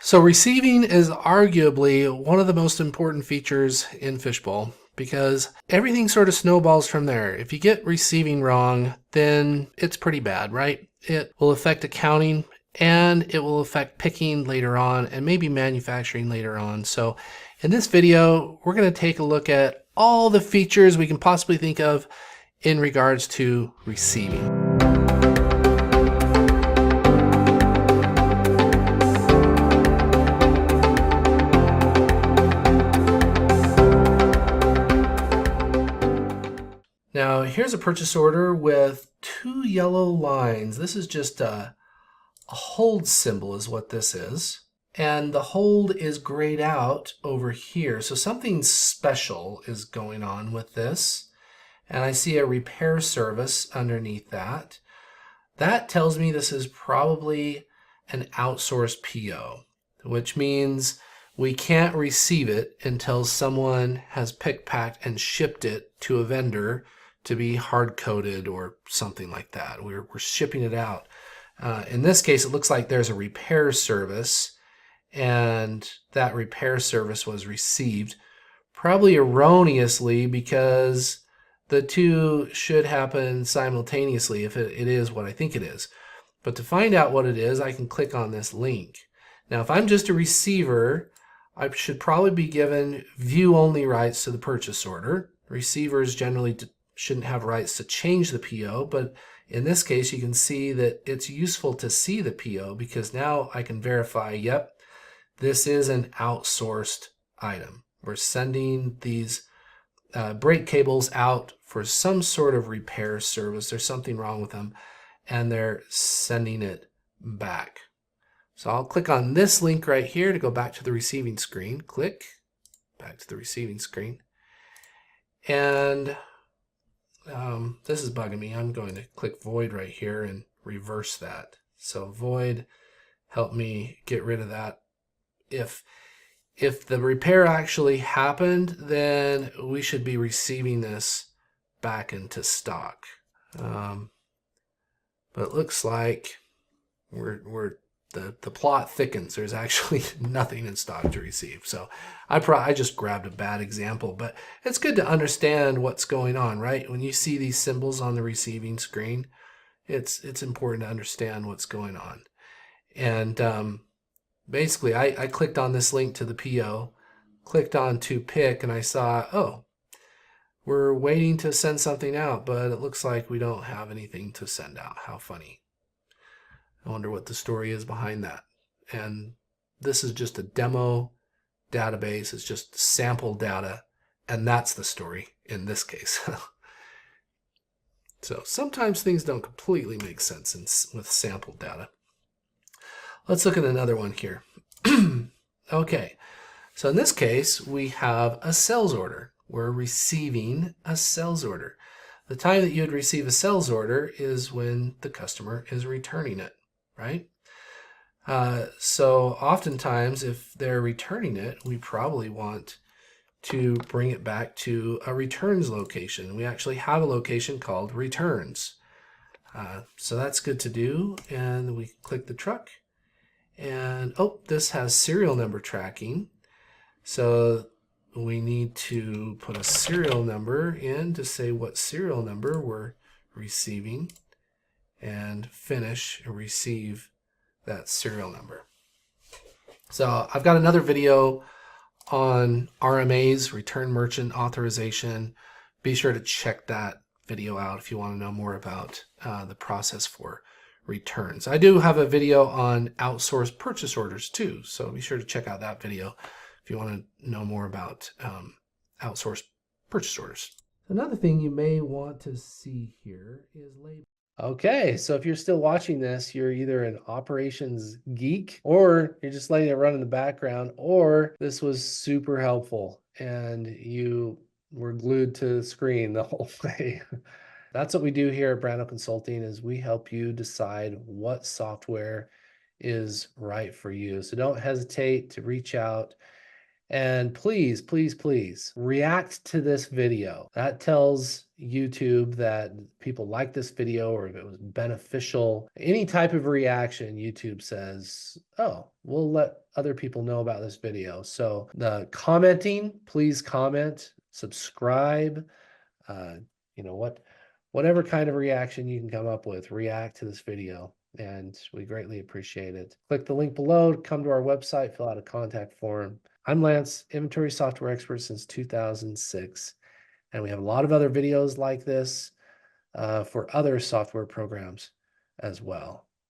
So receiving is arguably one of the most important features in Fishbowl because everything sort of snowballs from there. If you get receiving wrong, then it's pretty bad, right? It will affect accounting and it will affect picking later on and maybe manufacturing later on. So in this video, we're going to take a look at all the features we can possibly think of in regards to receiving. Now, here's a purchase order with two yellow lines. This is just a hold symbol is what this is. And the hold is grayed out over here. So something special is going on with this. And I see a repair service underneath that. That tells me this is probably an outsourced PO, which means we can't receive it until someone has picked, packed, and shipped it to a vendor to be hard-coded or something like that. We're shipping it out. In this case, it looks like there's a repair service, and that repair service was received probably erroneously because the two should happen simultaneously if it is what I think it is. But to find out what it is, I can click on this link. Now, if I'm just a receiver, I should probably be given view-only rights to the purchase order. Receivers generally shouldn't have rights to change the PO, but in this case, you can see that it's useful to see the PO because now I can verify, yep, this is an outsourced item. We're sending these brake cables out for some sort of repair service. There's something wrong with them, and they're sending it back. So I'll click on this link right here to go back to the receiving screen. Click, back to the receiving screen. And this is bugging me. I'm going to click void right here and reverse that. So void, help me get rid of that. If the repair actually happened, then we should be receiving this back into stock. But it looks like the plot thickens. There's actually nothing in stock to receive. So I just grabbed a bad example, but it's good to understand what's going on, right? When you see these symbols on the receiving screen, it's important to understand what's going on. And basically, I clicked on this link to the PO, clicked on to pick, and I saw, oh, we're waiting to send something out, but it looks like we don't have anything to send out. How funny. I wonder what the story is behind that. And this is just a demo database. It's just sample data. And that's the story in this case. So sometimes things don't completely make sense with sample data. Let's look at another one here. Okay. So in this case, we have a sales order. We're receiving a sales order. The time that you would receive a sales order is when the customer is returning it. Right? So oftentimes, if they're returning it, we probably want to bring it back to a returns location. We actually have a location called returns. So that's good to do. And we click the truck. And oh, this has serial number tracking. So we need to put a serial number in to say what serial number we're receiving, and finish and receive that serial number. So I've got another video on RMAs, Return Merchant Authorization. Be sure to check that video out if you want to know more about the process for returns. I do have a video on outsourced purchase orders too, so be sure to check out that video if you want to know more about outsourced purchase orders. Another thing you may want to see here is label. Okay, so if you're still watching this, you're either an operations geek or you're just letting it run in the background, or this was super helpful and you were glued to the screen the whole way. That's what we do here at Brando Consulting, is we help you decide what software is right for you. So don't hesitate to reach out And please, please, please react to this video. That tells YouTube that people like this video or if it was beneficial. Any type of reaction, YouTube says, oh, we'll let other people know about this video. So the commenting, please comment, subscribe, you know what, whatever kind of reaction you can come up with, react to this video. And we greatly appreciate it. Click the link below, come to our website, fill out a contact form. I'm Lance, inventory software expert since 2006. And we have a lot of other videos like this for other software programs as well.